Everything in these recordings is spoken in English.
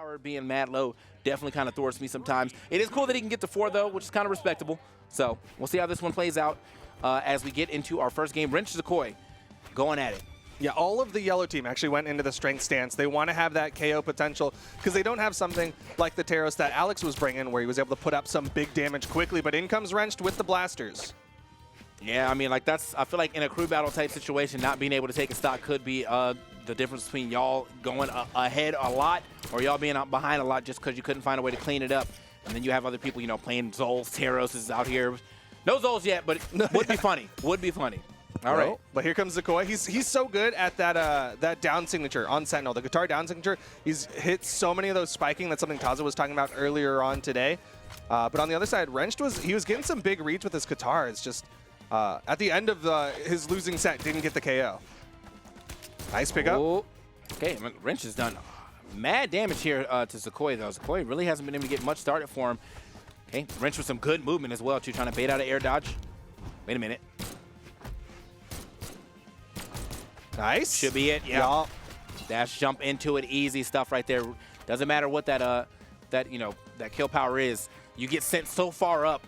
power being mad low definitely kind of thwarts me sometimes. It is cool that he can get to 4, though, which is kind of respectable. So we'll see how this one plays out as we get into our first game. Wrench Zacoi going at it. Yeah, all of the yellow team actually went into the strength stance. They want to have that KO potential because they don't have something like the Teros that Alex was bringing where he was able to put up some big damage quickly, but in comes Wrenched with the blasters. Yeah, I mean, like I feel like in a crew battle type situation, not being able to take a stock could be the difference between y'all going ahead a lot or y'all being out behind a lot just because you couldn't find a way to clean it up. And then you have other people, you know, playing Zols, Teros is out here. No Zols yet, but it would be funny. Would be funny. All right. But here comes Zacoi. He's so good at that down signature on Sentinel, the guitar down signature. He's hit so many of those spiking. That's something Taza was talking about earlier on today. But on the other side, Wrenched was getting some big reads with his guitar. It's just at the end of his losing set, didn't get the KO. Nice pickup. Oh. Okay, I mean, Wrench has done mad damage here to Zacoi, though. Zacoi really hasn't been able to get much started for him. Okay, Wrench with some good movement as well, too, trying to bait out an air dodge. Wait a minute. Nice. Should be it. Yeah. Dash jump into it. Easy stuff right there. Doesn't matter what that kill power is. You get sent so far up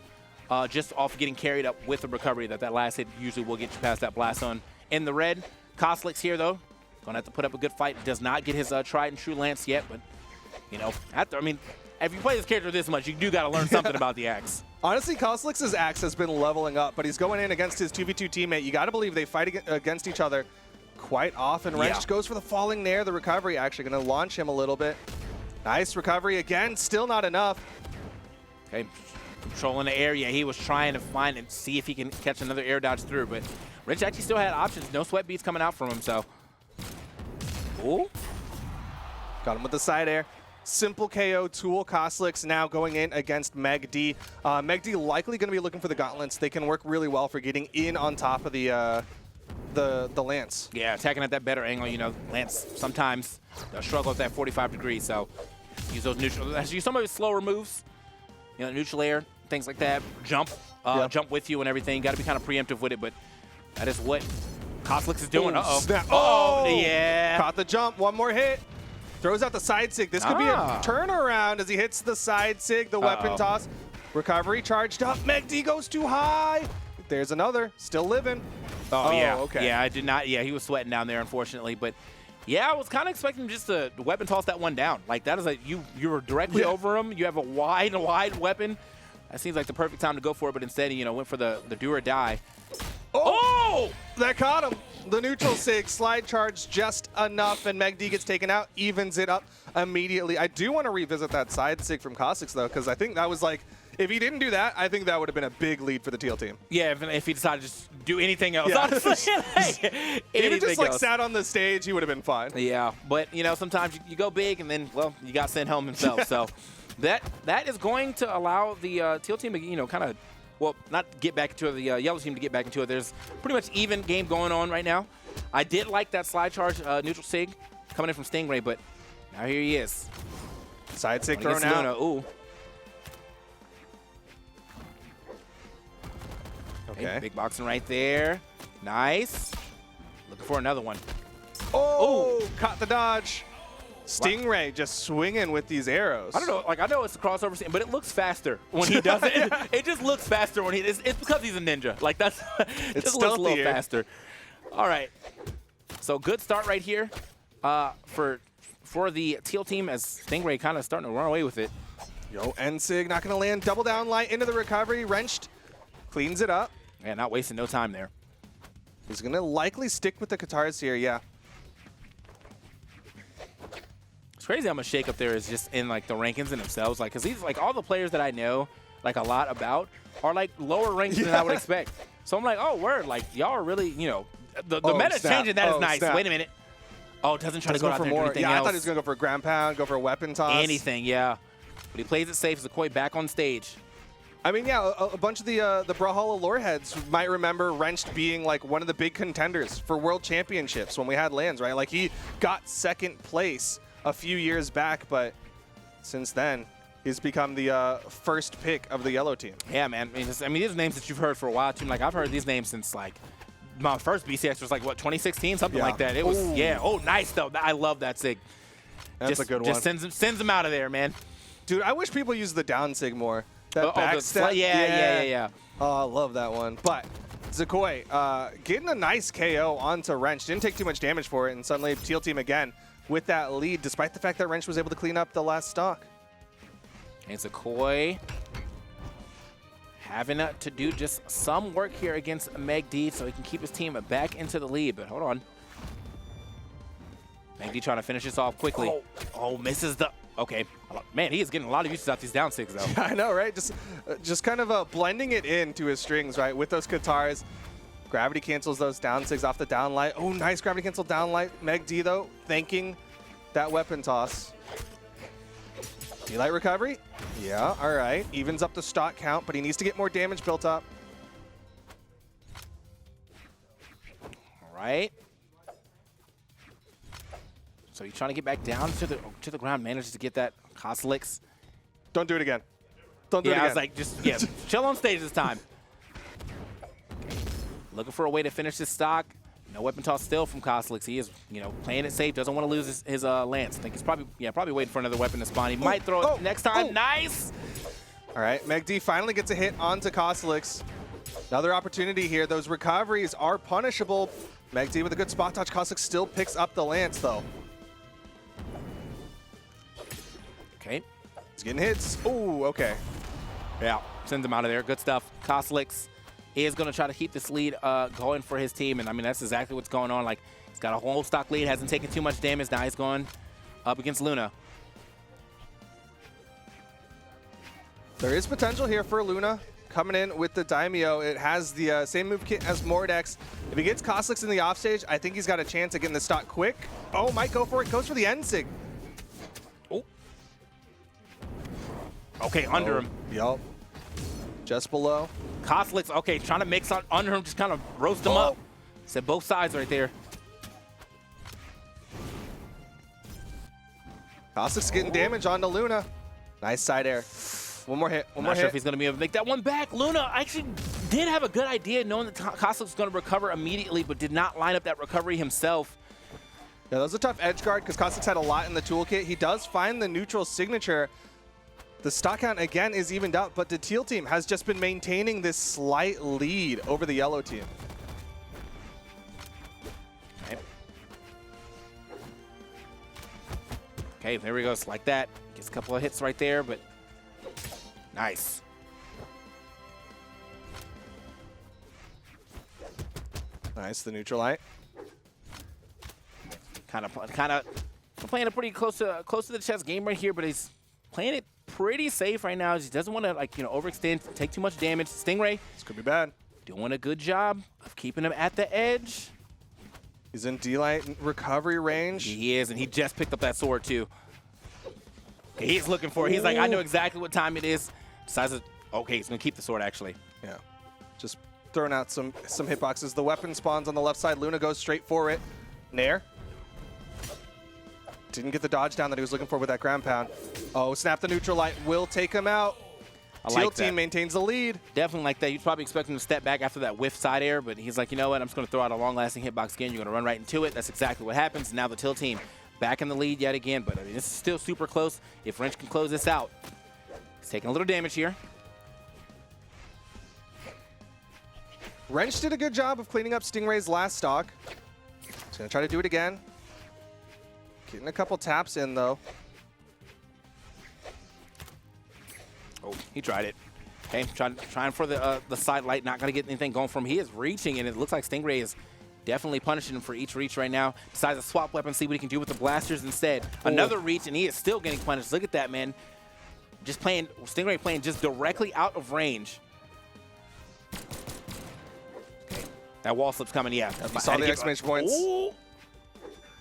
just off getting carried up with the recovery that last hit usually will get you past that blast zone. In the red, Cosolix here, though. Going to have to put up a good fight. Does not get his tried and true lance yet, but, you know, if you play this character this much, you do got to learn something about the axe. Honestly, Cosolix's axe has been leveling up, but he's going in against his 2v2 teammate. You got to believe they fight against each other quite often. Wrench goes for the falling nair, the recovery actually going to launch him a little bit. Nice recovery again, still not enough. Okay, controlling the area. He was trying to find and see if he can catch another air dodge through, but Wrench actually still had options. No sweat beats coming out from him, so. Ooh. Got him with the side air. Simple KO. Tool Cosolix now going in against Megd. Megd likely going to be looking for the gauntlets. They can work really well for getting in on top of the lance. Yeah, attacking at that better angle. You know, lance sometimes struggle at that 45 degrees, so use those neutral. Use some of his slower moves. You know, neutral air, things like that. Jump, jump with you and everything. Got to be kind of preemptive with it, but that is what Cosolix is doing. Snap. Oh, yeah. Caught the jump. One more hit. Throws out the side sig. This could be a turnaround as he hits the side sig, the weapon toss. Recovery charged up. Megd goes too high. There's another. Still living. Oh, yeah. Okay. Yeah, I did not. Yeah, he was sweating down there, unfortunately. But yeah, I was kind of expecting just to weapon toss that one down. Like that is you were directly over him. You have a wide weapon. That seems like the perfect time to go for it. But instead, you know, went for the do or die. Oh! That caught him. The neutral sig, slide charge just enough, and Megd gets taken out, evens it up immediately. I do want to revisit that side sig from Cosolix, though, because I think that was like, if he didn't do that, I think that would have been a big lead for the Teal team. Yeah, if he decided to just do anything else, honestly. Even just like sat on the stage, he would have been fine. Yeah, but you know, sometimes you go big and then, well, you got sent home himself. So that is going to allow the Teal team to, you know, kind of, well, not get back into it, the yellow team to get back into it. There's pretty much even game going on right now. I did like that slide charge neutral sig coming in from Stingray, but now here he is. Side sig thrown out. Luna. Ooh. Okay. Big boxing right there. Nice. Looking for another one. Oh, caught the dodge. Stingray just swinging with these arrows. I don't know. Like, I know it's a crossover scene, but it looks faster when he does it. It just looks faster when it's because he's a ninja. Like, that's it just looks a little faster. All right. So good start right here for the Teal team as Stingray kind of starting to run away with it. Yo, N-Sig not going to land. Double down light into the recovery. Wrenched. Cleans it up. Man, not wasting no time there. He's going to likely stick with the guitars here, yeah. It's crazy how much shake-up there is just in, like, the rankings in themselves. Like, because these, like, all the players that I know, like, a lot about are, like, lower ranked than I would expect. So I'm like, oh, word. Like, y'all are really, you know, the meta's changing. That is nice. Snap. Wait a minute. Oh, doesn't try to go out there and do anything else. I thought he was going to go for a ground pound, go for a weapon toss. Anything, yeah. But he plays it safe. Zacoi back on stage. I mean, yeah, a bunch of the Brawlhalla lore heads might remember Wrenched being like one of the big contenders for world championships when we had LANs, right? Like he got second place a few years back, but since then he's become the first pick of the yellow team. Yeah, man. I mean, these are names that you've heard for a while too. Like I've heard these names since like my first BCX was like what 2016, something like that. It was Oh, nice though. I love that sig. That's a good one. Just sends him out of there, man. Dude, I wish people used the down sig more. That back step. Yeah. Oh, I love that one. But Zacoi getting a nice KO onto Wrench. Didn't take too much damage for it, and suddenly Teal team again with that lead, despite the fact that Wrench was able to clean up the last stock. And Zacoi having to do just some work here against Megd so he can keep his team back into the lead. But hold on. Megd trying to finish this off quickly. Oh, misses the... Okay. Man, he is getting a lot of uses out these down six, though. I know, right? Just kind of blending it into his strings, right? With those guitars. Gravity cancels those down sigs off the down light. Oh, nice gravity cancel down light. Megd, though, thanking that weapon toss. D-light recovery? Yeah, all right. Evens up the stock count, but he needs to get more damage built up. All right. So he's trying to get back down to the ground, manages to get that Cosolix. Don't do it again. Don't do it again. I was like, just chill on stage this time. Looking for a way to finish this stock. No weapon toss still from Cosolix. He is, playing it safe. Doesn't want to lose his lance. I think he's probably waiting for another weapon to spawn. He might throw it next time. Nice. All right, Megd finally gets a hit onto Cosolix. Another opportunity here. Those recoveries are punishable. Megd with a good spot touch. Cosolix still picks up the lance, though. Okay. He's getting hits. Oh, okay. Yeah, sends him out of there. Good stuff. Cosolix is going to try to keep this lead going for his team. And, I mean, that's exactly what's going on. Like, he's got a whole stock lead, hasn't taken too much damage. Now he's going up against Luna. There is potential here for Luna coming in with the Daimyo. It has the same move kit as Mordex. If he gets Cosolix in the offstage, I think he's got a chance of getting the stock quick. Oh, might go for it. Goes for the end sig. Oh. Okay, under him. Yup. Just below. Cosolix, okay, trying to mix on under him, just kind of roast him up. Said both sides right there. Cosolix getting damage onto Luna. Nice side air. One more hit. One more hit. Not sure if he's going to be able to make that one back. Luna actually did have a good idea, knowing that Cosolix was going to recover immediately, but did not line up that recovery himself. Yeah, that was a tough edge guard because Cosolix had a lot in the toolkit. He does find the neutral signature. The stock count, again, is evened out, but the Teal team has just been maintaining this slight lead over the yellow team. Okay, there we go. It's like that. Gets a couple of hits right there, but nice. Nice, the neutral light. Kind of playing a pretty close to the chest game right here, but he's playing it pretty safe right now. He doesn't want to overextend, take too much damage. Stingray, This could be bad. doing a good job of keeping him at the edge. He's in D-light recovery range. He is, and he just picked up that sword too. Okay, he's looking for it. He's like, I know exactly what time it is. Decides to, okay, he's gonna keep the sword actually. Yeah, just throwing out some hitboxes. The weapon spawns on the left side. Luna goes straight for it. Nair. Didn't get the dodge down that he was looking for with that ground pound. Oh, snap the neutral light. Will take him out. Teal team maintains the lead. Definitely like that. You'd probably expect him to step back after that whiff side air, but he's like, you know what? I'm just going to throw out a long-lasting hitbox again. You're going to run right into it. That's exactly what happens. Now the Teal team back in the lead yet again, but I mean, this is still super close. If Wrench can close this out, he's taking a little damage here. Wrench did a good job of cleaning up Stingray's last stock. He's going to try to do it again. Getting a couple taps in, though. Oh, he tried it. Okay, trying for the side light, not going to get anything going from him. He is reaching, and it looks like Stingray is definitely punishing him for each reach right now. Decides to swap weapons, see what he can do with the blasters instead. Another reach, and he is still getting punished. Look at that, man. Just playing, Stingray playing just directly out of range. Okay, that wall slip's coming, yeah. You saw the exclamation points. Ooh.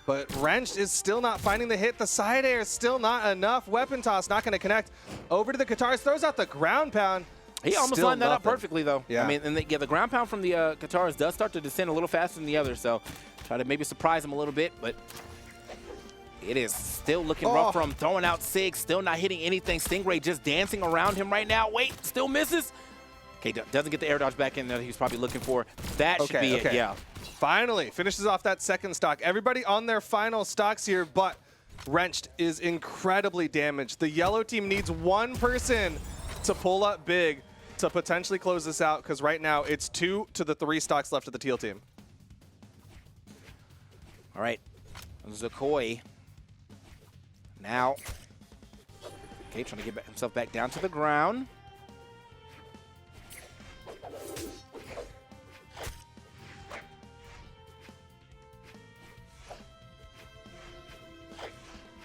But Wrench is still not finding the hit. The side air is still not enough. Weapon toss not going to connect. Over to the guitars, throws out the ground pound. He almost Still lined that up nothing. perfectly, though. Yeah. I mean, and the ground pound from the guitars does start to descend a little faster than the other, so try to maybe surprise him a little bit, but it is still looking rough for him. Throwing out Sig, still not hitting anything. Stingray just dancing around him right now. Wait, still misses. Okay, doesn't get the air dodge back in that he was probably looking for. That should be it, yeah. Finally finishes off that second stock. Everybody on their final stocks here, but Wrenched is incredibly damaged. The yellow team needs one person to pull up big to potentially close this out, because right now it's 2 to the 3 stocks left of the Teal team. All right, Zacoi now, okay, trying to get himself back down to the ground.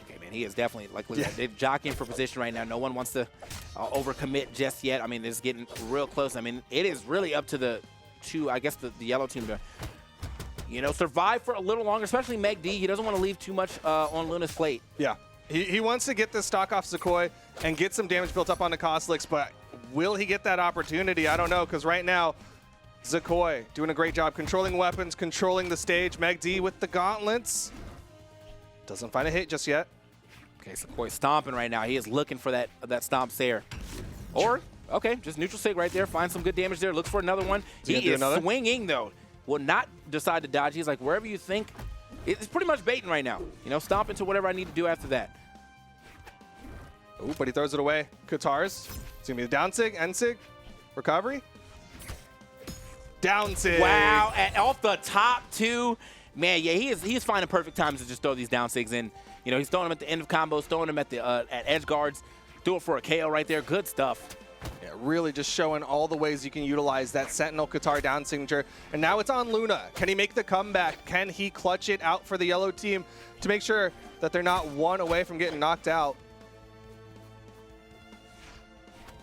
Okay, man, he is definitely, like, look at that. They're jockeying for position right now. No one wants to overcommit just yet. I mean, it's getting real close. I mean, it is really up to the I guess, the yellow team to, you know, survive for a little longer, especially Megd. He doesn't want to leave too much on Luna's plate. Yeah. He wants to get this stock off Zacoi and get some damage built up onto Cosolix, but will he get that opportunity? I don't know, because right now, Zacoi doing a great job controlling weapons, controlling the stage. Megd with the gauntlets. Doesn't find a hit just yet. Okay, Zacoi stomping right now. He is looking for that stomp there. Or, okay, just neutral sig right there. Find some good damage there. Looks for another one. He is swinging, though. Will not decide to dodge. He's like, wherever you think. It's pretty much baiting right now. You know, stomp into whatever I need to do after that. Oh, but he throws it away. Katars. It's going to be the down sig, end sig, recovery. Down sig. Wow, off the top, too. Man, yeah, he's finding perfect times to just throw these down sigs in. You know, he's throwing them at the end of combos, throwing them at the at edge guards. Do it for a KO right there. Good stuff. Yeah, really just showing all the ways you can utilize that Sentinel Katar down signature. And now it's on Luna. Can he make the comeback? Can he clutch it out for the yellow team to make sure that they're not one away from getting knocked out?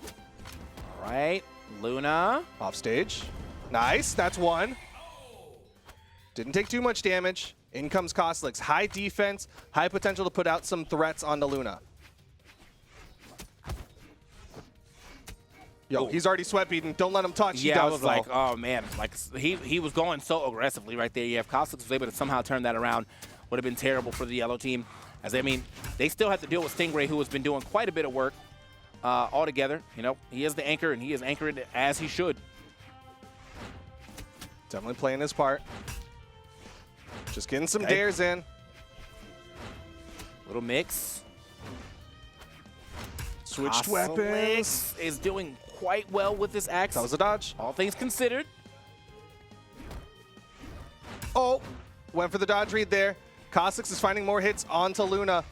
All right, Luna. Off stage. Nice, that's one. Didn't take too much damage. In comes Cosolix. High defense, high potential to put out some threats onto Luna. Yo, he's already sweat beaten. Don't let him touch. Yeah, I was like, oh man, like he was going so aggressively right there. Yeah, if Cosolix was able to somehow turn that around, would have been terrible for the yellow team. As I mean, they still have to deal with Stingray, who has been doing quite a bit of work altogether. You know, he is the anchor, and he is anchored as he should. Definitely playing his part. Just getting some dares in. Little mix. Switched weapons. Is doing quite well with this axe. That was a dodge. All things considered. Oh, went for the dodge read there. Cosolix is finding more hits onto Luna.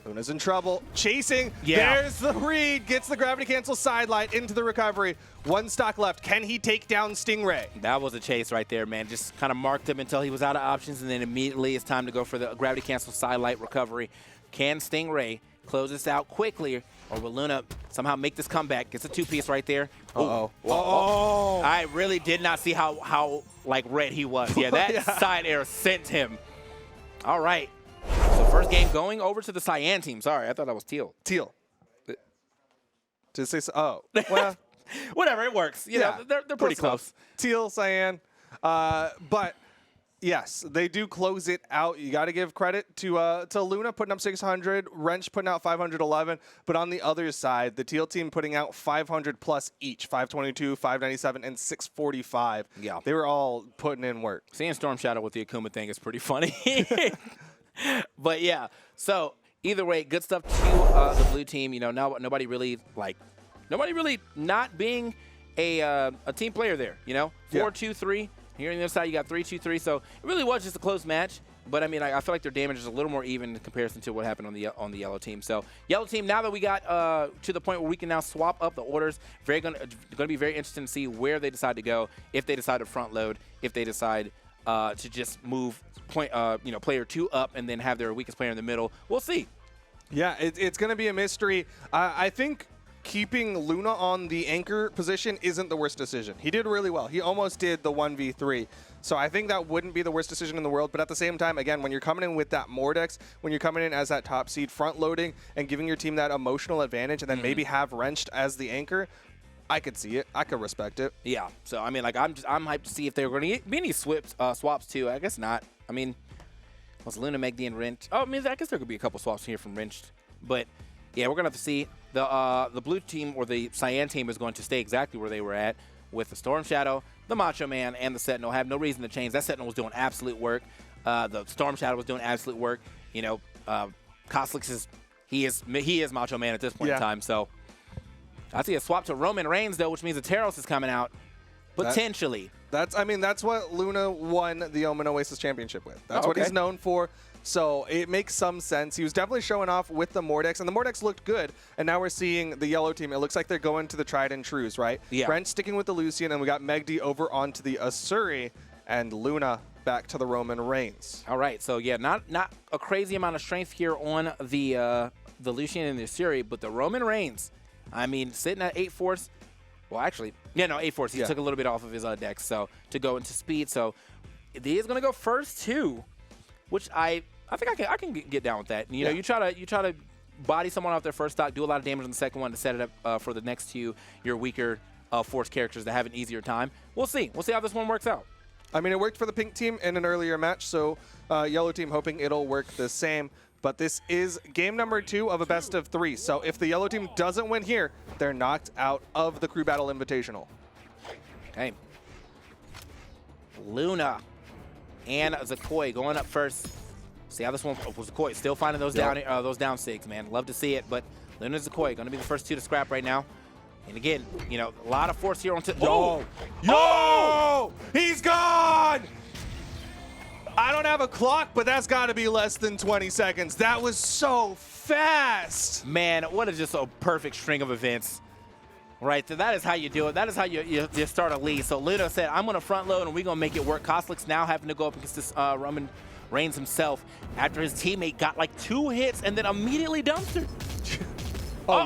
Luna's in trouble. Chasing. Yeah. There's the read. Gets the gravity cancel sidelight into the recovery. One stock left. Can he take down Stingray? That was a chase right there, man. Just kind of marked him until he was out of options, and then immediately it's time to go for the gravity cancel sidelight recovery. Can Stingray close this out quickly, or will Luna somehow make this comeback? Gets a two-piece right there. Uh-oh. Oh. I really did not see how like red he was. Yeah, that side air sent him. All right. So first game going over to the Cyan team. Sorry, I thought that was Teal. Teal. Did it say so? Oh, well. Whatever, it works. You know, they're pretty close. Teal, Cyan. But yes, they do close it out. You got to give credit to Luna putting up 600, Wrench putting out 511. But on the other side, the Teal team putting out 500 plus each, 522, 597, and 645. Yeah. They were all putting in work. Seeing Storm Shadow with the Akuma thing is pretty funny. But yeah, so either way, good stuff to the blue team. You know, nobody really not being a team player there. You know, 4-2-3. Here on the other side, you got 3-2-3. So it really was just a close match. But I mean, I feel like their damage is a little more even in comparison to what happened on the yellow team. So yellow team, now that we got to the point where we can now swap up the orders, going to be very interesting to see where they decide to go. If they decide to front load, if they decide to just move player 2 up and then have their weakest player in the middle. We'll see. Yeah, it's going to be a mystery. I think keeping Luna on the anchor position isn't the worst decision. He did really well. He almost did the 1v3. So I think that wouldn't be the worst decision in the world. But at the same time, again, when you're coming in with that Mordex, when you're coming in as that top seed, front loading and giving your team that emotional advantage and then maybe have Wrenched as the anchor, I could see it. I could respect it. Yeah. So, I mean, like, I'm hyped to see if there were going to be any swaps, too. I guess not. I mean, was Luna, Megd, and Wrenched? Oh, I mean, I guess there could be a couple swaps here from Wrenched. But, yeah, we're going to have to see. The blue team or the Cyan team is going to stay exactly where they were at with the Storm Shadow, the Macho Man, and the Sentinel. Have no reason to change. That Sentinel was doing absolute work. The Storm Shadow was doing absolute work. You know, Cosolix he is Macho Man at this point Yeah. in time. So I see a swap to Roman Reigns though, which means the Teros is coming out potentially. That's what Luna won the Omen Oasis Championship with. That's what okay. he's known for. So it makes some sense. He was definitely showing off with the Mordex, and the Mordex looked good. And now we're seeing the yellow team. It looks like they're going to the tried and trues, right? Yeah. Brent sticking with the Lucian, and we got Megd over onto the Asuri, and Luna back to the Roman Reigns. All right, so yeah, not a crazy amount of strength here on the Lucian and the Asuri, but the Roman Reigns, I mean, sitting at 8 force. Well, actually, yeah, no, 8 force. He took a little bit off of his deck, so to go into speed. So he is going to go first too, which I think I can get down with that. You know, you try to body someone off their first stock, do a lot of damage on the second one to set it up for the next two your weaker force characters that have an easier time. We'll see. We'll see how this one works out. I mean, it worked for the pink team in an earlier match, so yellow team hoping it'll work the same. But this is game number 2 of a best of 3. So if the yellow team doesn't win here, they're knocked out of the Crew Battle Invitational. Okay. Luna and Zacoi going up first. See how this one was. Zacoi still finding those down sigs, man. Love to see it, but Luna and Zacoi going to be the first 2 to scrap right now. And again, you know, a lot of force here on Yo! He's gone! I don't have a clock, but that's got to be less than 20 seconds. That was so fast. Man, what is just a perfect string of events. Right, that is how you do it. That is how you start a lead. So Luna said, I'm going to front load and we're going to make it work. Cosolix now having to go up against this Roman Reigns himself after his teammate got like 2 hits and then immediately dumpstered.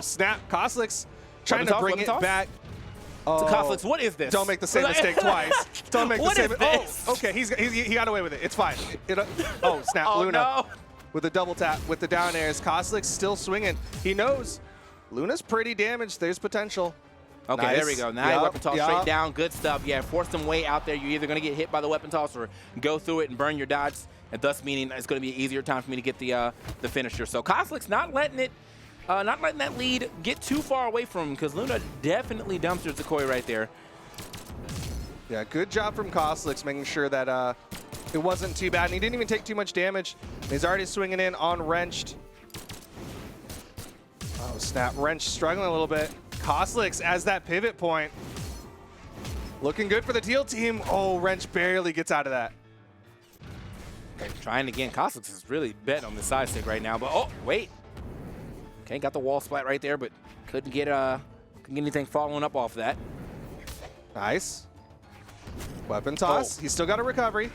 Snap. Cosolix trying to bring it back. To Cosolix, what is this? Don't make the same mistake twice. Don't make the same mistake. This? Oh, okay, he got away with it. It's fine. Snap. Oh, Luna no. with a double tap with the down airs. Cosolix still swinging. He knows Luna's pretty damaged. There's potential. Okay, nice. There we go. Now weapon toss straight down. Good stuff. Yeah, force them way out there. You're either going to get hit by the weapon toss or go through it and burn your dodge, and thus meaning it's going to be an easier time for me to get the finisher. So Cosolix not letting that lead get too far away from him because Luna definitely dumpsters Zacoi right there. Yeah, good job from Cosolix making sure that it wasn't too bad. And he didn't even take too much damage. He's already swinging in on Wrenched. Oh, snap. Wrenched struggling a little bit. Cosolix as that pivot point. Looking good for the Teal team. Oh, Wrench barely gets out of that. Okay, trying again. Cosolix is really betting on the side stick right now. But, oh, wait. Okay, got the wall splat right there, but couldn't get anything following up off that. Nice. Weapon toss. He's still got a recovery.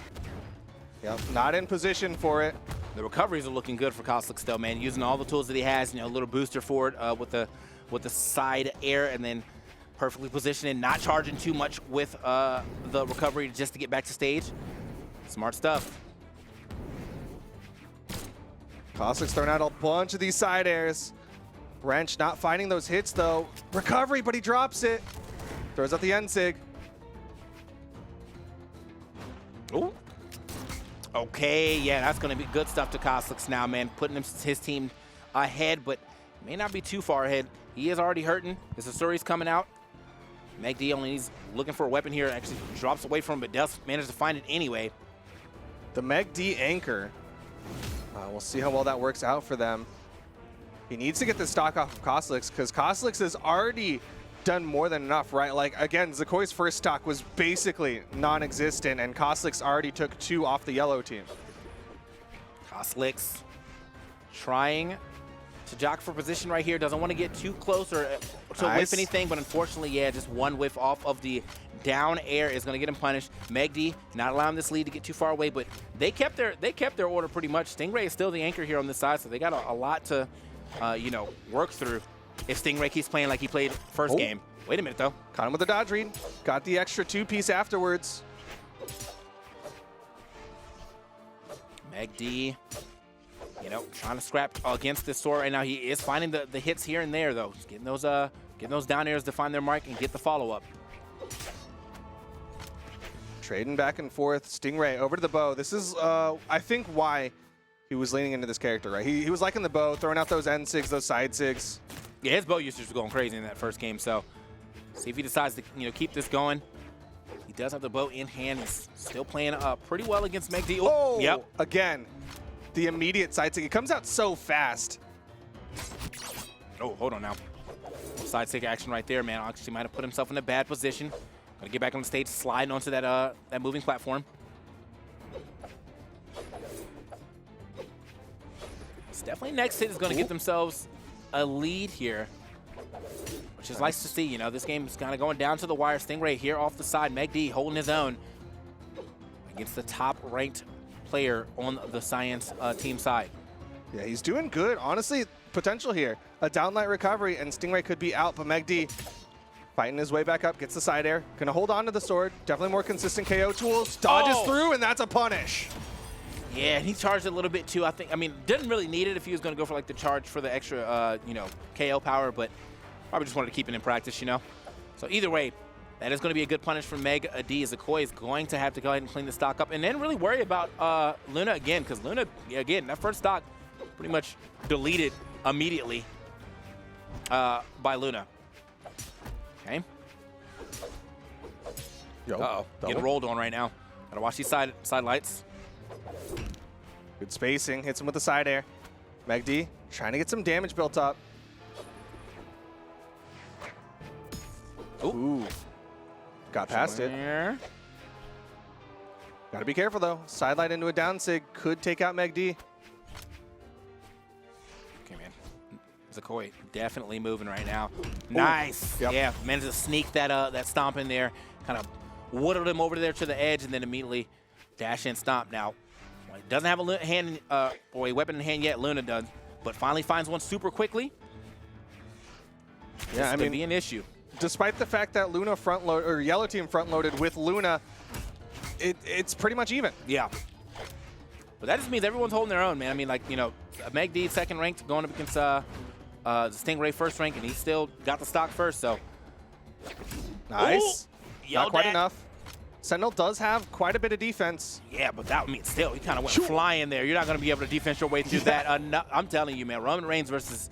Yep, not in position for it. The recoveries are looking good for Cosolix still, man. Using all the tools that he has, you know, a little booster for it with the side air and then perfectly positioning, not charging too much with the recovery just to get back to stage. Smart stuff. Cosolix throwing out a bunch of these side airs. Wrench not finding those hits though. Recovery, but he drops it. Throws out the end sig. Ooh. Okay, yeah, that's going to be good stuff to Cosolix now, man. Putting his team ahead, but may not be too far ahead. He is already hurting. His Asuri's coming out. Megd only needs looking for a weapon here. Actually drops away from him, but does manage to find it anyway. The Megd anchor. We'll see how well that works out for them. He needs to get the stock off of Cosolix because Cosolix has already done more than enough, right? Like, again, Zacoi's first stock was basically non-existent, and Cosolix already took 2 off the yellow team. Cosolix trying to jock for position right here. Doesn't want to get too close or to whiff anything, but unfortunately, yeah, just one whiff off of the down air is going to get him punished. Megd not allowing this lead to get too far away, but they kept their order pretty much. Stingray is still the anchor here on this side, so they got a lot to work through if Stingray keeps playing like he played first game. Wait a minute, though. Caught him with the dodge read. Got the extra 2-piece afterwards. Megd, trying to scrap against this sword right now. He is finding the hits here and there, though. Just getting those down airs to find their mark and get the follow-up. Trading back and forth. Stingray over to the bow. This is, I think, why he was leaning into this character, right? He was liking the bow, throwing out those end sigs, those side sigs. Yeah, his bow usage was going crazy in that first game, so see if he decides to keep this going. He does have the bow in hand. He's still playing pretty well against Megd. Oh, yep. Again. the immediate side stick. It comes out so fast. Oh, hold on now. Side stick action right there, man. Actually might have put himself in a bad position. Gonna get back on the stage, sliding onto that that moving platform. It's definitely next hit is gonna get themselves a lead here, which is nice to see. You know, this game is kind of going down to the wire. Stingray here off the side. Megd holding his own against the top-ranked player on the Science team side. Yeah, he's doing good. Honestly, potential here. A downlight recovery, and Stingray could be out, but Megd fighting his way back up, gets the side air. Gonna hold on to the sword. Definitely more consistent KO tools. Dodges through, and that's a punish. Yeah, and he charged a little bit too. I mean, didn't really need it if he was going to go for like the charge for the extra, you know, KO power, but probably just wanted to keep it in practice, you know. So either way, that is going to be a good punish from Megd. Zacoi is going to have to go ahead and clean the stock up, and then really worry about Luna again, because Luna, again, that first stock pretty much deleted immediately by Luna. Okay. Uh-oh, getting rolled on right now. Gotta watch these side lights. Good spacing, hits him with the side air. Megd trying to get some damage built up. Ooh. Got past it. Gotta be careful though. Side light into a down sig could take out Megd. Okay, man. Zacoi definitely moving right now. Nice. Yep. Yeah, managed to sneak that that stomp in there. Kind of whittled him over there to the edge and then immediately dash in stomp. Now, he doesn't have a weapon in hand yet. Luna does, but finally finds one super quickly. Yeah, I mean, be an issue. Despite the fact that Luna front load or Yellow Team front loaded with Luna, it's pretty much even. Yeah. But that just means everyone's holding their own, man. I mean, like, you know, Megd second ranked going up against Stingray first rank, and he still got the stock first. So nice. Ooh, not quite enough. Sentinel does have quite a bit of defense. Yeah, but that, I mean, still, he kind of went flying there. You're not going to be able to defense your way through that. No, I'm telling you, man, Roman Reigns versus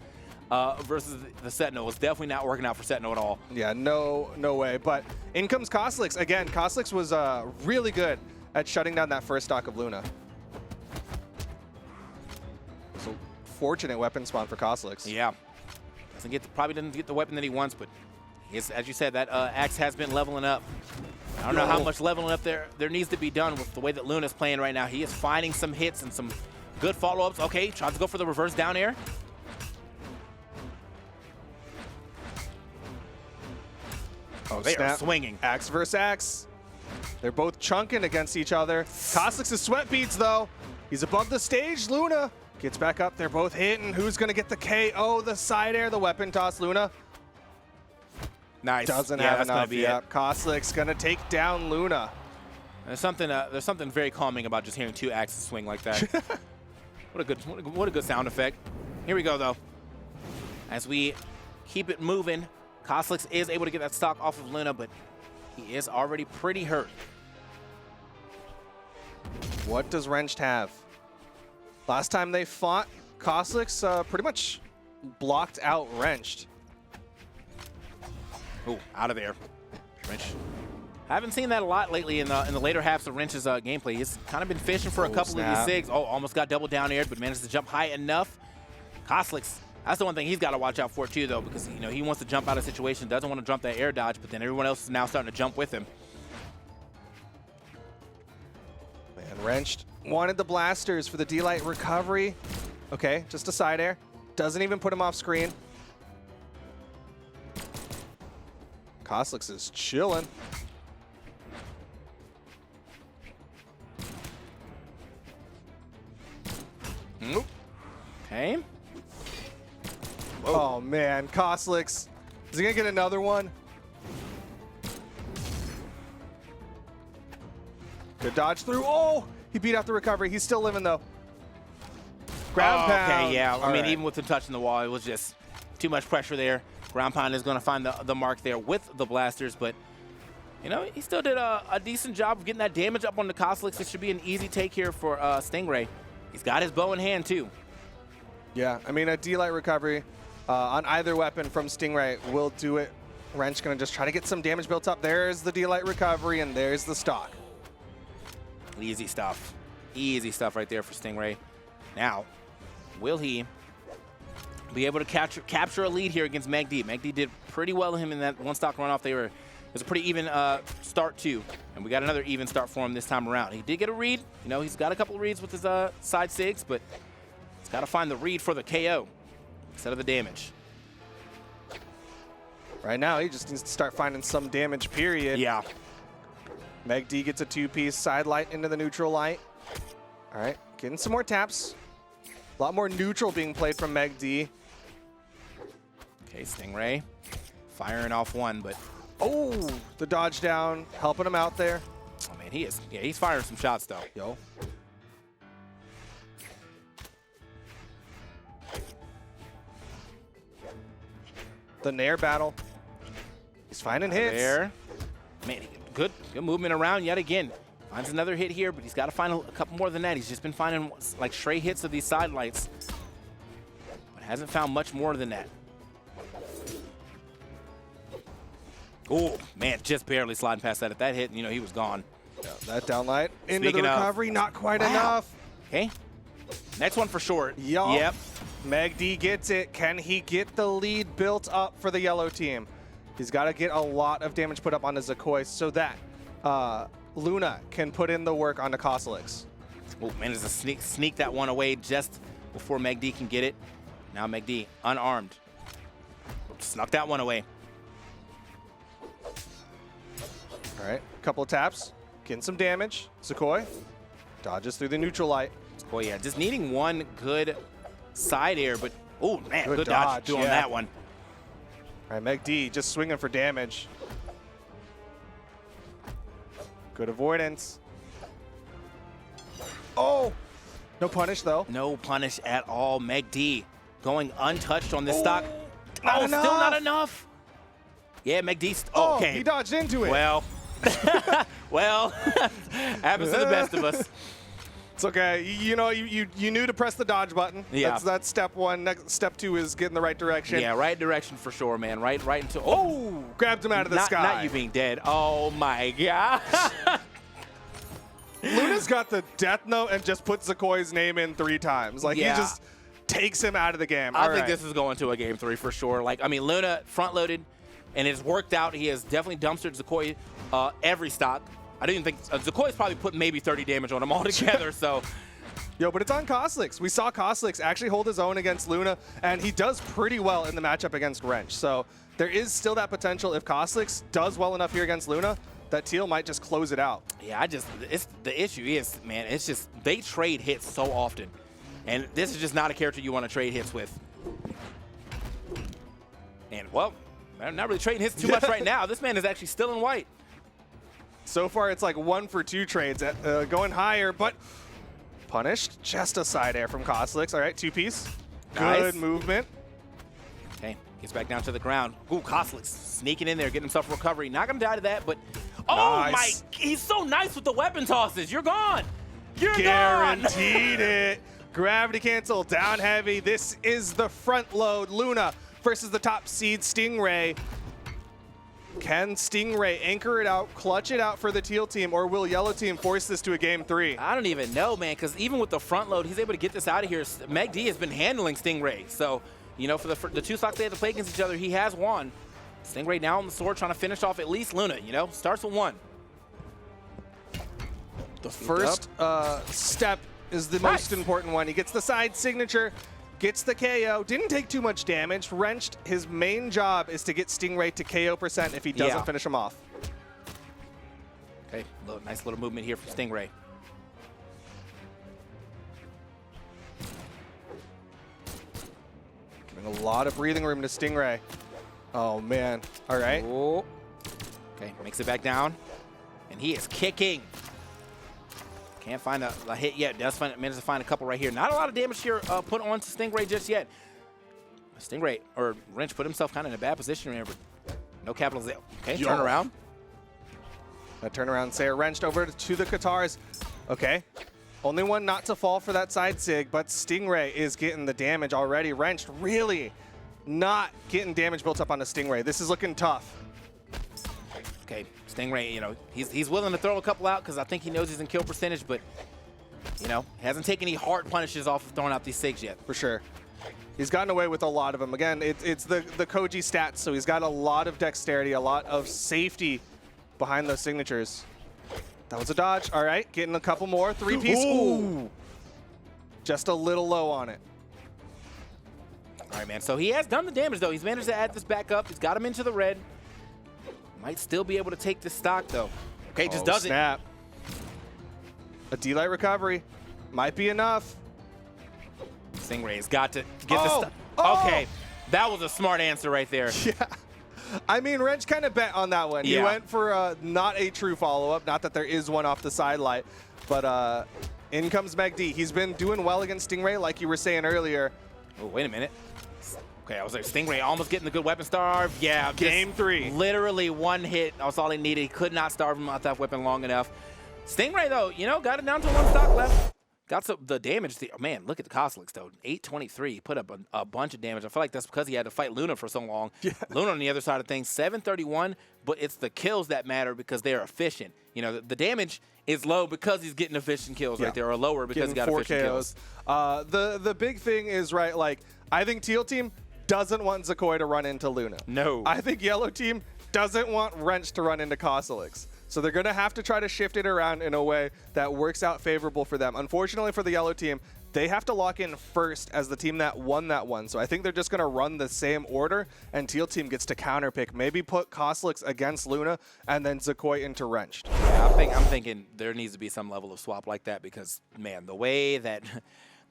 the Sentinel was definitely not working out for Sentinel at all. Yeah, no way. But in comes Cosolix. Again, Cosolix was really good at shutting down that first stock of Luna. So fortunate weapon spawn for Cosolix. Yeah. Probably doesn't get the weapon that he wants, but as you said, that axe has been leveling up. I don't know how much leveling up there needs to be done with the way that Luna's playing right now. He is finding some hits and some good follow-ups. Okay, tries to go for the reverse down air. Oh, they are swinging. Axe versus axe. They're both chunking against each other. Cosolix's sweat beads, though. He's above the stage. Luna gets back up. They're both hitting. Who's going to get the KO? The side air, the weapon toss. Luna nice. Doesn't have enough yet. Cosolix going to take down Luna. There's something very calming about just hearing two axes swing like that. What a good sound effect. Here we go, though. As we keep it moving, Cosolix is able to get that stock off of Luna, but he is already pretty hurt. What does Wrenched have? Last time they fought, Cosolix pretty much blocked out Wrenched. Oh, out of there. Wrench. I haven't seen that a lot lately in the later halves of Wrench's gameplay. He's kind of been fishing for a couple of these SIGs. Oh, almost got double down aired, but managed to jump high enough. Cosolix, that's the one thing he's got to watch out for too, though, because he wants to jump out of situation, doesn't want to jump that air dodge, but then everyone else is now starting to jump with him. Man, Wrenched wanted the blasters for the D-Light recovery. Okay, just a side air. Doesn't even put him off screen. Cosolix is chilling. Okay. Whoa. Oh man, Cosolix. Is he gonna get another one? Good dodge through. Oh, he beat out the recovery. He's still living though. Ground pound. Okay, yeah. I mean, even with him touching the wall, it was just too much pressure there. Ground pound is going to find the mark there with the blasters, but he still did a decent job of getting that damage up on the Cosolix. It should be an easy take here for Stingray. He's got his bow in hand too. Yeah, I mean, a D-Light recovery on either weapon from Stingray will do it. Wrench going to just try to get some damage built up. There's the D-Light recovery, and there's the stock. Easy stuff. Easy stuff right there for Stingray. Now, will he be able to capture a lead here against Megd? Megd did pretty well with him in that one stock runoff. It was a pretty even start too, and we got another even start for him this time around. He did get a read. You know, he's got a couple of reads with his side sigs, but he's got to find the read for the KO instead of the damage. Right now, he just needs to start finding some damage, period. Yeah. Megd gets a 2-piece side light into the neutral light. All right, getting some more taps. A lot more neutral being played from Megd. Okay, Stingray firing off one, but oh, the dodge down, helping him out there. oh man, he's firing some shots though. Yo. The Nair battle. He's finding hits. There. Man, good movement around yet again. Finds another hit here, but he's got to find a couple more than that. He's just been finding like stray hits of these side lights, but hasn't found much more than that. Oh, man, just barely sliding past that. If that hit, you know, he was gone. Yeah, that down light into Speaking the of, recovery, not quite wow. enough. Okay. Next one for short. Yep. Megd gets it. Can he get the lead built up for the yellow team? He's got to get a lot of damage put up onto Zacoi so that Luna can put in the work onto Cosolix. Oh, man, there's a sneak that one away just before Megd can get it. Now Megd unarmed. Snuck that one away. All right, couple of taps, getting some damage. Zacoi dodges through the neutral light. Oh, yeah, just needing one good side air, but, oh, man, good dodge doing that one. All right, Megd just swinging for damage. Good avoidance. Oh, no punish, though. No punish at all. Megd going untouched on this stock. Not still not enough. Yeah, Megd. Oh, okay. he dodged into it. Well, well, happens to the best of us. It's okay. You know, you knew to press the dodge button. Yeah. That's step one. Next, step two is get in the right direction. Yeah, right direction for sure, man. Right into. Oh, grabbed him out of the sky. Not you being dead. Oh my gosh. Luna's got the death note and just put Zacoi's name in 3 times. Like, yeah. he just takes him out of the game. I think this is going to a game 3 for sure. Like, I mean, Luna front-loaded, and it's worked out. He has definitely dumpstered Zacoi every stock. I didn't think Zacoi's probably put maybe 30 damage on him altogether. So, yo, but it's on Cosolix. We saw Cosolix actually hold his own against Luna, and he does pretty well in the matchup against Wrench. So there is still that potential if Cosolix does well enough here against Luna that Teal might just close it out. Yeah, it's the issue is, man, it's just they trade hits so often, and this is just not a character you want to trade hits with. And well, I'm not really trading hits too much right now. This man is actually still in white. So far, it's like 1 for 2 trades, going higher, but punished. Just a side air from Cosolix. All right, 2-piece. Good movement. Okay, gets back down to the ground. Ooh, Cosolix sneaking in there, getting himself a recovery. Not going to die to that, but oh my, he's so nice with the weapon tosses. You're gone. You're Guaranteed it. Gravity cancel, down heavy. This is the front load. Luna versus the top seed Stingray. Can Stingray anchor it out, clutch it out for the Teal team, or will Yellow team force this to a game 3? I don't even know, man, because even with the front load, he's able to get this out of here. Megd has been handling Stingray. So, you know, for the 2 stocks they had to play against each other, he has won. Stingray now on the sword, trying to finish off at least Luna, you know? Starts with 1. The first step is the most important one. He gets the side signature, gets the KO, didn't take too much damage. Wrenched, his main job is to get Stingray to KO % if he doesn't finish him off. Okay, nice little movement here from Stingray. Giving a lot of breathing room to Stingray. Oh, man. All right. Oh. Okay, makes it back down. And he is kicking. Can't find a hit yet. Does manage to find a couple right here. Not a lot of damage here put on to Stingray just yet. Stingray, or Wrench, put himself kind of in a bad position here, but no capitalization. Okay, turn around. That turnaround, Sayer wrenched over to the Katars. Okay. Only one not to fall for that side sig, but Stingray is getting the damage already. Wrenched really not getting damage built up on the Stingray. This is looking tough. Okay, Stingray, you know, he's willing to throw a couple out because I think he knows he's in kill percentage, but you know, hasn't taken any hard punishes off of throwing out these SIGs yet. For sure. He's gotten away with a lot of them. Again, it's the Koji stats, so he's got a lot of dexterity, a lot of safety behind those signatures. That was a dodge. All right, getting a couple more. 3-piece. Ooh. Just a little low on it. All right, man. So he has done the damage, though. He's managed to add this back up. He's got him into the red. Might still be able to take this stock, though. Okay, just does snap. A D-Light recovery. Might be enough. Stingray's got to get the stock. Okay, that was a smart answer right there. Yeah. I mean, Wrench kind of bet on that one. Yeah. He went for not a true follow-up. Not that there is one off the sidelight. But in comes Megd. He's been doing well against Stingray, like you were saying earlier. Oh, wait a minute. Okay, I was like, Stingray almost getting the good weapon starve. Yeah. Game 3. Literally one hit. That was all he needed. He could not starve him out that weapon long enough. Stingray, though, you know, got it down to 1 stock left. Got some, the damage. Man, look at the Cosolix, though. 823. He put up a bunch of damage. I feel like that's because he had to fight Luna for so long. Yeah. Luna on the other side of things, 731, but it's the kills that matter because they're efficient. You know, the damage is low because he's getting efficient kills right there, or lower because he got efficient kills. The big thing is, right, like, I think Teal team doesn't want Zacoi to run into Luna. No. I think Yellow team doesn't want Wrench to run into Cosolix. So they're going to have to try to shift it around in a way that works out favorable for them. Unfortunately for the Yellow team, they have to lock in first as the team that won that one. So I think they're just going to run the same order, and Teal team gets to counterpick. Maybe put Cosolix against Luna, and then Zacoi into Wrenched. Yeah, I'm thinking there needs to be some level of swap like that because, man, the way that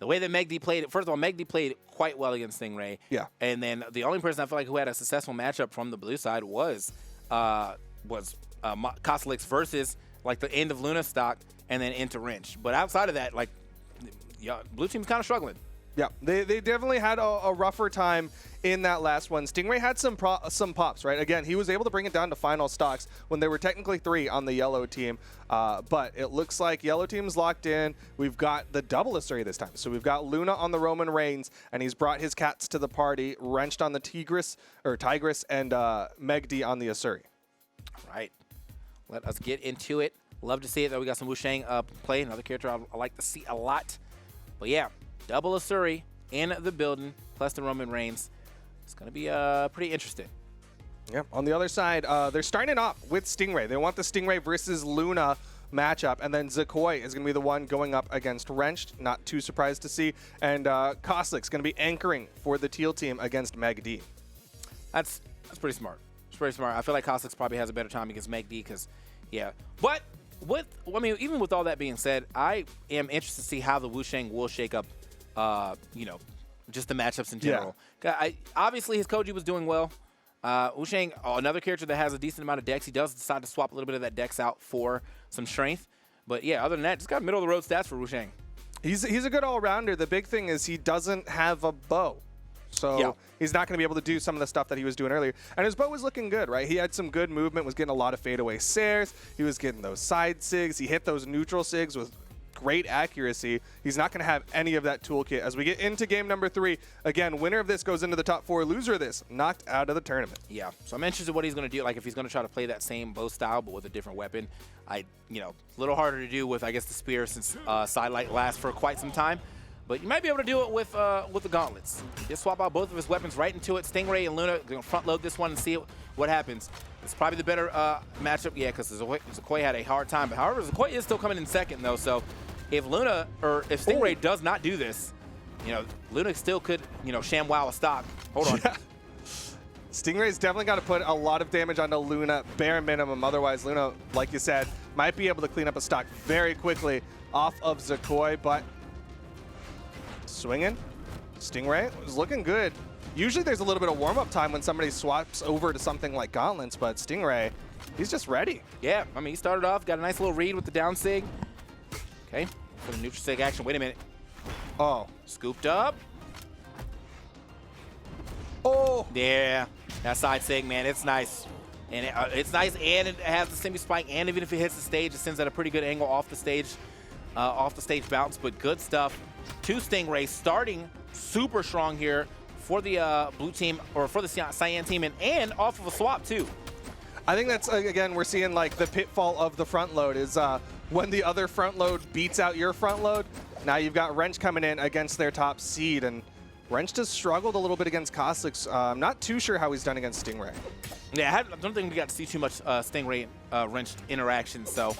Megd played, first of all, Megd played quite well against Stingray. Yeah. And then the only person I feel like who had a successful matchup from the blue side was Cosolix versus like the end of Luna stock and then into Wrench. But outside of that, like, yeah, blue team's kind of struggling. Yeah, they definitely had a rougher time in that last one. Stingray had some pops, right? Again, he was able to bring it down to final stocks when there were technically 3 on the Yellow team. But it looks like Yellow team's locked in. We've got the double Asuri this time. So we've got Luna on the Roman Reigns, and he's brought his cats to the party. Wrenched on the Tigress, and Megd on the Asuri. Right. Let us get into it. Love to see it, though. We got some Wushang play, another character I like to see a lot. But yeah, double Asuri in the building, plus the Roman Reigns. It's going to be pretty interesting. Yeah. On the other side, they're starting off with Stingray. They want the Stingray versus Luna matchup, and then Zacoi is going to be the one going up against Wrenched. Not too surprised to see. And Cosolix going to be anchoring for the Teal team against Megd. That's pretty smart. It's pretty smart. I feel like Cosolix probably has a better time against Megd because, yeah. But even with all that being said, I am interested to see how the Wushang will shake up, you know, just the matchups in general. Yeah. Obviously, his Koji was doing well. Wushang, another character that has a decent amount of dex. He does decide to swap a little bit of that dex out for some strength. But yeah, other than that, just got middle-of-the-road stats for Wushang. He's a good all-rounder. The big thing is he doesn't have a bow. So he's not going to be able to do some of the stuff that he was doing earlier. And his bow was looking good, right? He had some good movement, was getting a lot of fadeaway Sares. He was getting those side SIGs. He hit those neutral SIGs with great accuracy. He's not going to have any of that toolkit. As we get into game number 3, again, winner of this goes into the top 4. Loser of this, knocked out of the tournament. Yeah, so I'm interested in what he's going to do. Like, if he's going to try to play that same bow style, but with a different weapon. You know, a little harder to do with, I guess, the spear since Sidelight lasts for quite some time. But you might be able to do it with the gauntlets. Just swap out both of his weapons right into it. Stingray and Luna going to front load this one and see what happens. It's probably the better matchup, yeah, because Zacoi had a hard time. But however, Zacoi is still coming in second, though. So if Stingray does not do this, you know, Luna still could, you know, ShamWow a stock. Hold on. Yeah. Stingray's definitely got to put a lot of damage onto Luna, bare minimum. Otherwise, Luna, like you said, might be able to clean up a stock very quickly off of Zacoi, but swinging. Stingray was looking good. Usually there's a little bit of warm-up time when somebody swaps over to something like Gauntlets, but Stingray, he's just ready. Yeah, I mean, he started off, got a nice little read with the down sig. Okay, for the neutral sig action. Wait a minute. Oh. Scooped up. Oh. Yeah, that side sig, man, it's nice. And it's nice, and it has the semi-spike, and even if it hits the stage, it sends at a pretty good angle off the stage bounce, but good stuff. 2 Stingrays starting super strong here for the blue team, or for the Cyan team, and off of a swap, too. I think that's, again, we're seeing like the pitfall of the front load is when the other front load beats out your front load. Now you've got Wrench coming in against their top seed, and Wrench has struggled a little bit against Cosolix. I'm not too sure how he's done against Stingray. Yeah, I don't think we got to see too much Stingray Wrench interaction, so.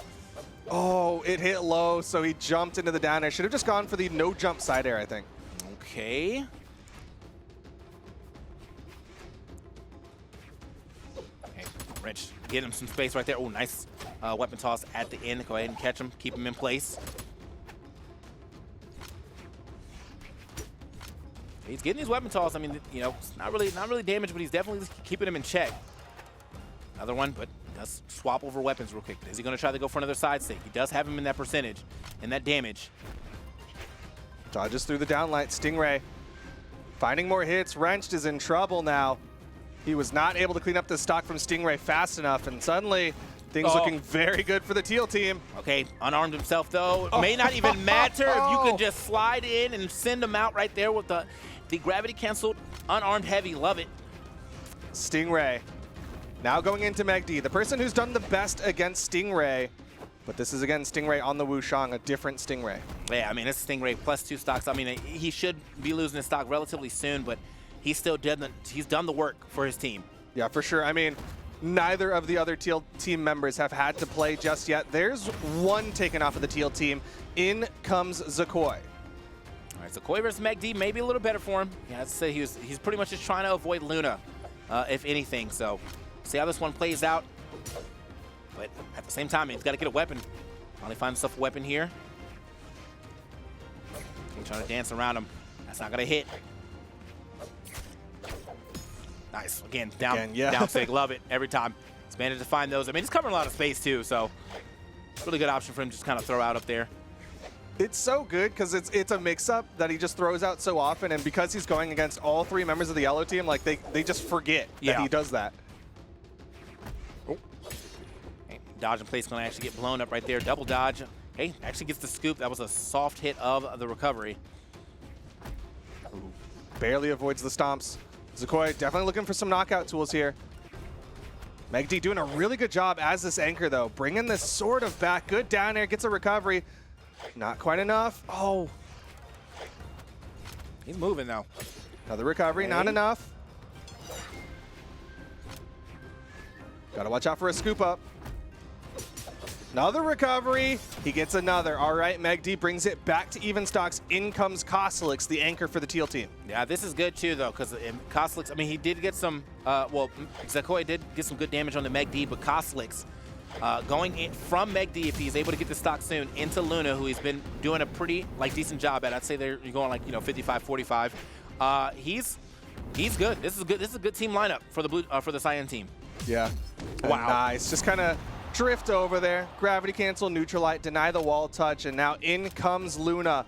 Oh, it hit low, so he jumped into the down air. Should have just gone for the no jump side air, I think. Okay. Okay, Wrench, get him some space right there. Oh, nice weapon toss at the end. Go ahead and catch him, keep him in place. He's getting his weapon toss. I mean, you know, it's not really damage, but he's definitely keeping him in check. Another one, but does swap over weapons real quick. Is he going to try to go for another side stick? He does have him in that percentage and that damage. Dodges through the downlight. Stingray finding more hits. Wrenched is in trouble now. He was not able to clean up the stock from Stingray fast enough, and suddenly things looking very good for the Teal team. Okay, unarmed himself though. It may not even matter if you can just slide in and send him out right there with the gravity canceled unarmed heavy. Love it. Stingray now going into Megd, the person who's done the best against Stingray. But this is, again, Stingray on the Wushang, a different Stingray. Yeah, I mean, it's Stingray +2 stocks. I mean, he should be losing his stock relatively soon, but he's still he's done the work for his team. Yeah, for sure. I mean, neither of the other Teal team members have had to play just yet. There's one taken off of the Teal team. In comes Zacoi. All right, Zacoi versus Megd, maybe a little better for him. Yeah, I'd say he's pretty much just trying to avoid Luna, if anything. So, see how this one plays out. But at the same time, he's got to get a weapon. Finally find himself a weapon here. He's trying to dance around him. That's not going to hit. Nice. Again, down sig. Love it every time. He's managed to find those. I mean, he's covering a lot of space, too, so really good option for him to just kind of throw out up there. It's so good because it's a mix-up that he just throws out so often, and because he's going against all three members of the yellow team, like they just forget that he does that. Dodge in place, going to actually get blown up right there. Double dodge. Hey, actually gets the scoop. That was a soft hit of the recovery. Ooh, barely avoids the stomps. Zacoi definitely looking for some knockout tools here. Megd doing a really good job as this anchor, though. Bringing this sort of back. Good down air, gets a recovery. Not quite enough. Oh. He's moving, though. Another recovery, not enough. Got to watch out for a scoop up. Another recovery. He gets another. All right, Megd brings it back to even stocks. In comes Cosolix, the anchor for the Teal team. Yeah, this is good too, though, because Cosolix, I mean, he did get some, well, Zacoi did get some good damage on the Megd, but Cosolix going in from Megd, if he's able to get the stock soon, into Luna, who he's been doing a pretty, decent job at. I'd say they're going, 55-45. He's good. This is good. This is a good team lineup for the for the Cyan team. Yeah. Wow. Nice. Just kind of drift over there, gravity cancel, neutralite, deny the wall touch, and now in comes Luna.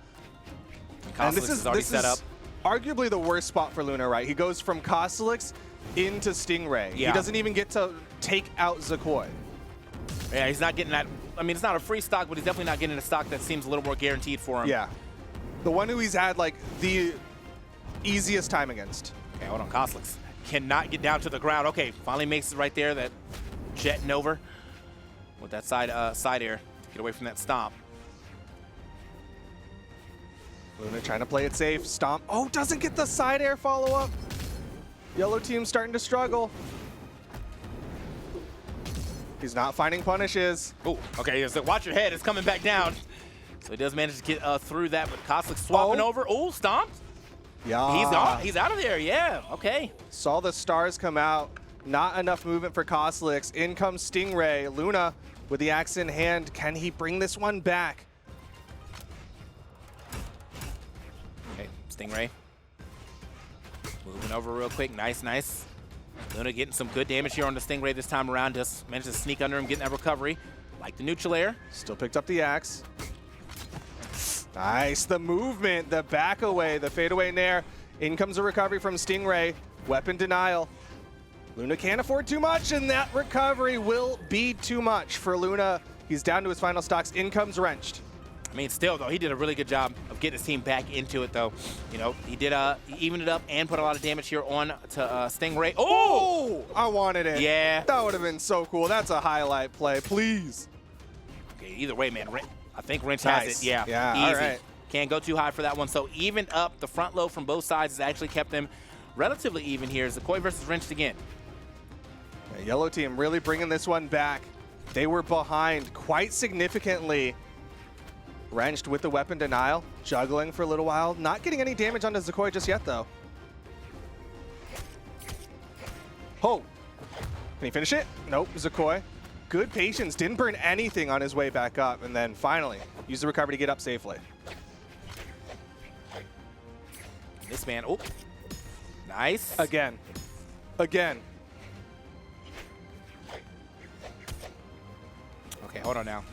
And this is set up. Arguably the worst spot for Luna, right? He goes from Cosolix into Stingray. Yeah. He doesn't even get to take out Zacoi. Yeah, he's not getting that. I mean, it's not a free stock, but he's definitely not getting a stock that seems a little more guaranteed for him. Yeah. The one who he's had, the easiest time against. Okay, hold on. Cosolix cannot get down to the ground. Okay, finally makes it right there, that jetting over with that side air to get away from that stomp. Luna trying to play it safe. Stomp. Oh, doesn't get the side air follow-up. Yellow team starting to struggle. He's not finding punishes. Oh, okay. So watch your head. It's coming back down. So he does manage to get through that, but Cosolix swapping over. Oh, stomped. Yeah. He's out of there. Yeah. Okay. Saw the stars come out. Not enough movement for Cosolix. In comes Stingray. Luna with the axe in hand. Can he bring this one back? Okay, Stingray moving over real quick. Nice. Luna getting some good damage here on the Stingray this time around. Just managed to sneak under him, getting that recovery. Like the neutral air. Still picked up the axe. Nice. The movement, the back away, the fadeaway nair. In comes a recovery from Stingray. Weapon denial. Luna can't afford too much, and that recovery will be too much for Luna. He's down to his final stocks. In comes Wrenched. I mean, still, though, he did a really good job of getting his team back into it, though. You know, he evened it up and put a lot of damage here on to Stingray. Oh! I wanted it. Yeah. That would have been so cool. That's a highlight play, please. Okay, either way, man. I think Wrench Nice. has it. Yeah, Yeah, easy. all right. Can't go too high for that one. So even up, the front load from both sides has actually kept them relatively even here. Zacoi versus Wrenched again. The yellow team really bringing this one back. They were behind quite significantly. Wrenched with the weapon denial, juggling for a little while. Not getting any damage onto Zacoi just yet, though. Oh, can he finish it? Nope, Zacoi. Good patience, didn't burn anything on his way back up, and then finally use the recovery to get up safely. This man, oh, nice. Again. Again. Okay, hold on now.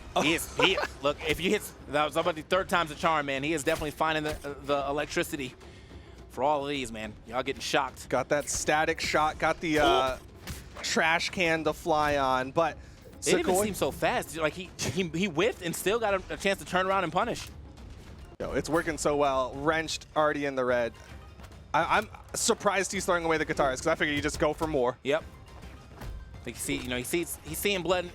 Look, if you hit, that was about the third time's a charm, man. He is definitely finding the electricity for all of these, man. Y'all getting shocked. Got that static shot, got the trash can to fly on, but It didn't even seem so fast. Like he whiffed and still got a chance to turn around and punish. Yo, it's working so well. Wrenched already in the red. I'm surprised he's throwing away the guitars because I figured you just go for more. Yep. I think he's seeing blood,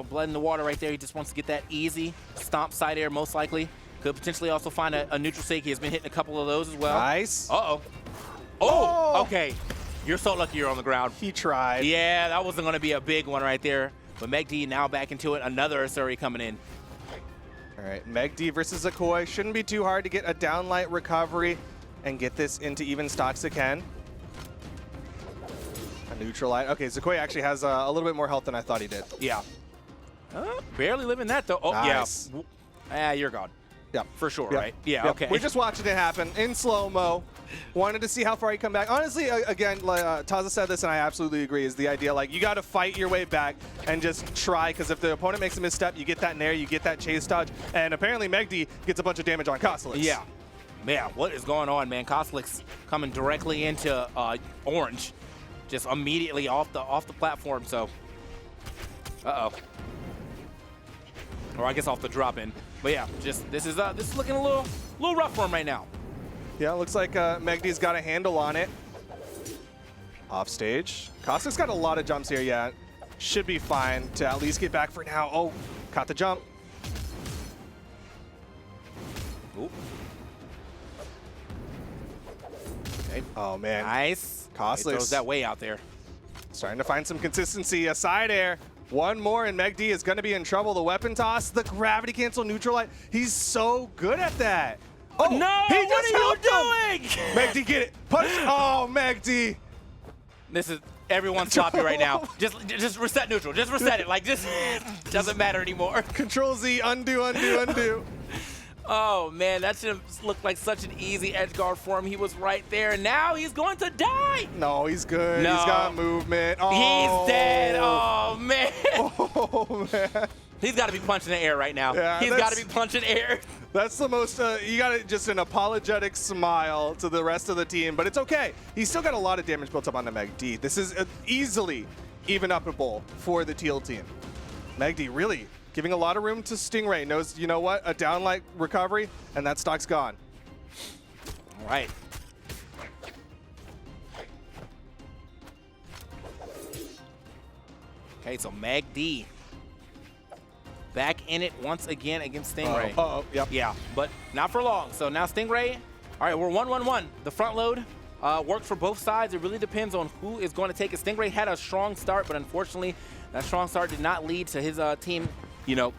blood in the water right there. He just wants to get that easy stomp side air, most likely. Could potentially also find a neutral sig. He has been hitting a couple of those as well. Nice. Uh-oh. Oh, okay. You're so lucky you're on the ground. He tried. Yeah, that wasn't going to be a big one right there. But Megd now back into it. Another Asuri coming in. All right, Megd versus Zacoi. Shouldn't be too hard to get a downlight recovery and get this into even stocks again. A neutral light. Okay, Zacoi actually has a little bit more health than I thought he did. Yeah. Barely living that, though. Oh, nice. Yeah. You're gone. Yep. For sure, Yep. right? Yeah, Yep. okay. We're just watching it happen in slow-mo. Wanted to see how far he come back. Honestly, again, Taza said this, and I absolutely agree, is the idea, like, you got to fight your way back and just try, because if the opponent makes a misstep, you get that nair, you get that chase dodge, and apparently Megd gets a bunch of damage on Cosolix. Yeah. Man, what is going on, man? Cosolix coming directly into orange, just immediately off the platform, so. Uh-oh. Or I guess off the drop-in. But yeah, just this is looking a little rough for him right now. Yeah, looks like Megd's got a handle on it. Off stage. Cosolix got a lot of jumps here, yeah. Should be fine to at least get back for now. Oh, caught the jump. Ooh. Okay. Oh, man. Nice. Cosolix He throws that way out there. Starting to find some consistency. A side air. One more, and Megd is going to be in trouble. The weapon toss, the gravity cancel neutral light. He's so good at that. Oh, no! He What just are you helped doing? him. Megd, get it. Punch. Oh, Megd. This is everyone's sloppy right now. Just reset neutral. Just reset it. Like, just doesn't matter anymore. Control Z, undo, undo, undo. Oh, man, that should have looked like such an easy edge guard for him. He was right there, and now he's going to die. No, he's good. No. He's got movement. Oh. He's dead. Oh, man. Oh, man. He's got to be punching the air right now. Yeah, He's got to be punching air. That's the most, you got just an apologetic smile to the rest of the team, but it's okay. He's still got a lot of damage built up on the Megd. This is easily even upable for the Teal team. Megd really giving a lot of room to Stingray. Knows, you know what, a downlight recovery, and that stock's gone. All right. Okay, so Megd back in it once again against Stingray. Uh-oh, yep. Yeah, but not for long. So now Stingray, all right, we're 1-1-1. The front load worked for both sides. It really depends on who is going to take it. Stingray had a strong start, but unfortunately, that strong start did not lead to his team,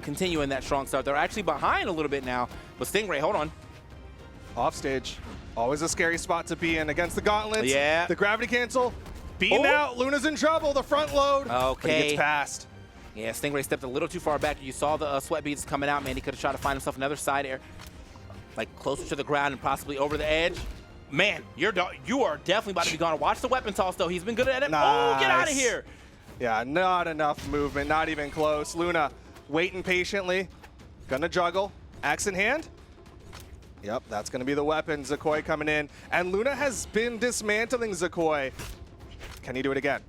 continuing that strong start. They're actually behind a little bit now, but Stingray, hold on. Off stage. Always a scary spot to be in against the gauntlets. Yeah. The gravity cancel. Beaten out. Luna's in trouble. The front load. Okay. But he gets past. Yeah, Stingray stepped a little too far back. You saw the sweat beads coming out, man. He could have tried to find himself another side air, like closer to the ground and possibly over the edge. Man, you are definitely about to be gone. Watch the weapon toss, though. He's been good at it. Nice. Oh, get out of here. Yeah, not enough movement. Not even close. Luna waiting patiently. Gonna juggle. Axe in hand. Yep, that's gonna be the weapon. Zacoi coming in. And Luna has been dismantling Zacoi. Can he do it again?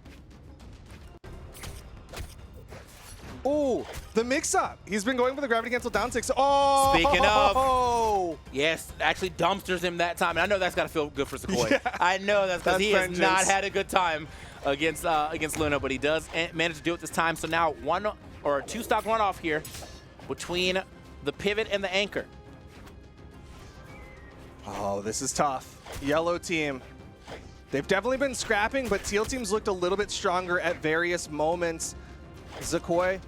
Oh, the mix-up. He's been going for the gravity cancel down 6. Oh! Speaking of, yes, actually dumpsters him that time. And I know that's got to feel good for Zacoi. Yeah. I know that's because he vengeance. has not had a good time against Luna, but he does manage to do it this time. So now 1 or 2 stock runoff here between the pivot and the anchor. Oh, this is tough. Yellow team. They've definitely been scrapping, but Teal team's looked a little bit stronger at various moments. Zacoi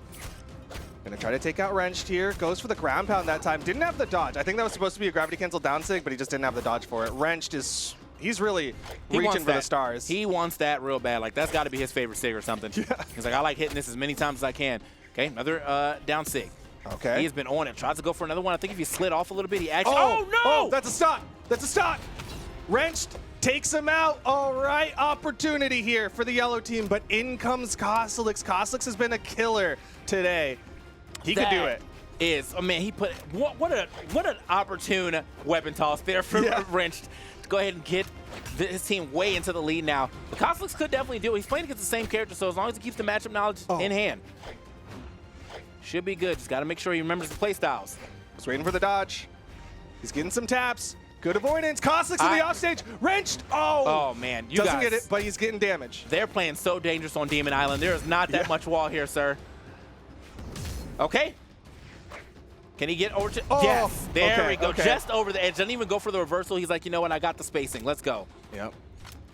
gonna try to take out Wrenched here. Goes for the ground pound that time. Didn't have the dodge. I think that was supposed to be a gravity cancel down sig, but he just didn't have the dodge for it. Wrenched is, he's really reaching for the stars. He wants that real bad. Like, that's got to be his favorite sig or something. Yeah. He's like, I like hitting this as many times as I can. Okay, another down sig. Okay. He has been on it. Tries to go for another one. I think if he slid off a little bit, he actually. Oh, no! Oh, that's a stock. That's a stock. Wrenched takes him out. All right, opportunity here for the yellow team, but in comes Cosolix. Cosolix has been a killer today. He could do it. Oh man, he put what an opportune weapon toss there for Wrenched to go ahead and get his team way into the lead now. But Cosolix could definitely do it. He's playing against the same character, so as long as he keeps the matchup knowledge in hand, should be good. Just got to make sure he remembers the play styles. Just waiting for the dodge. He's getting some taps. Good avoidance. Cosolix in the offstage. Wrenched. Oh man, you doesn't get it, but he's getting damage. They're playing so dangerous on Demon Island. There is not that much wall here, sir. Okay. Can he get over to? Yes. There we go. Just over the edge. Doesn't even go for the reversal. He's like, you know what? I got the spacing. Let's go. Yep.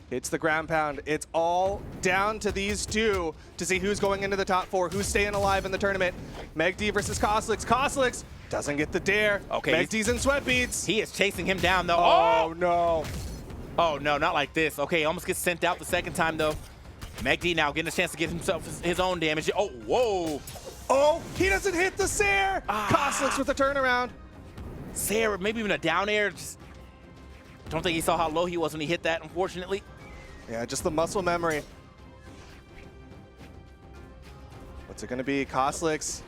Hits the ground pound. It's all down to these two to see who's going into the top 4, who's staying alive in the tournament. Megd versus Cosolix. Cosolix doesn't get the dare. Okay. Megd's in sweat beats. He is chasing him down, though. Oh, no. Oh, no, not like this. Okay, he almost gets sent out the second time, though. Megd now getting a chance to get himself his own damage. Oh, whoa. Oh, he doesn't hit the Sair. Cosolix with a turnaround. Sair, maybe even a down air. Just don't think he saw how low he was when he hit that, unfortunately. Yeah, just the muscle memory. What's it going to be? Cosolix.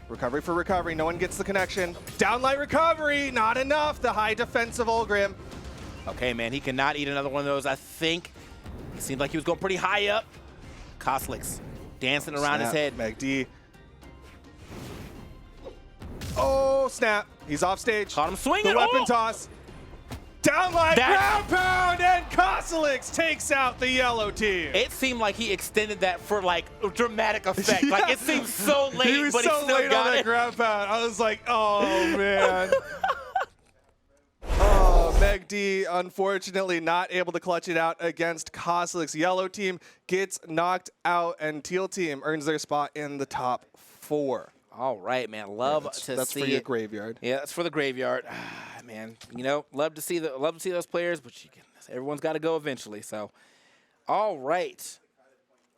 Recovery for recovery. No one gets the connection. Downlight recovery. Not enough. The high defensive Ulgrim. Okay, man. He cannot eat another one of those. I think it seemed like he was going pretty high up. Cosolix dancing around his head. Megd. Oh, snap. He's off stage. Caught him swinging. The weapon toss. Downlight, ground pound, and Cosolix takes out the yellow team. It seemed like he extended that for like dramatic effect. Like it seemed so late, he was but so he still late got on it. that ground pound. I was like, oh man. Oh, Megd unfortunately not able to clutch it out against Cosolix. Yellow team gets knocked out, and Teal team earns their spot in the top 4. All right, man. Love to see that's for your graveyard. Yeah, that's for the graveyard. Man, you know, love to see those players, but everyone's got to go eventually. So, all right.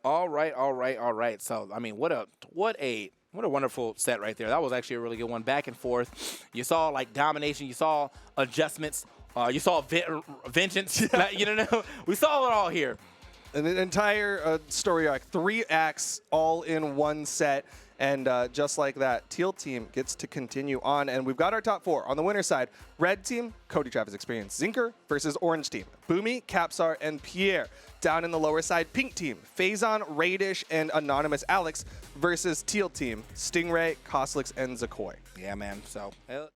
So, I mean, what a wonderful set right there. That was actually a really good one, back and forth. You saw like domination. You saw adjustments. You saw vengeance. Yeah. You know, we saw it all here. An entire story arc, 3 acts all in one set. And just like that, Teal team gets to continue on. And we've got our top 4. On the winner's side, red team, Cody Travis Experience. Zinker versus orange team, Boomy, Capsar, and Pierre. Down in the lower side, pink team, Phazon, Radish, and Anonymous Alex versus teal team, Stingray, Cosolix, and Zacoi. Yeah, man. So.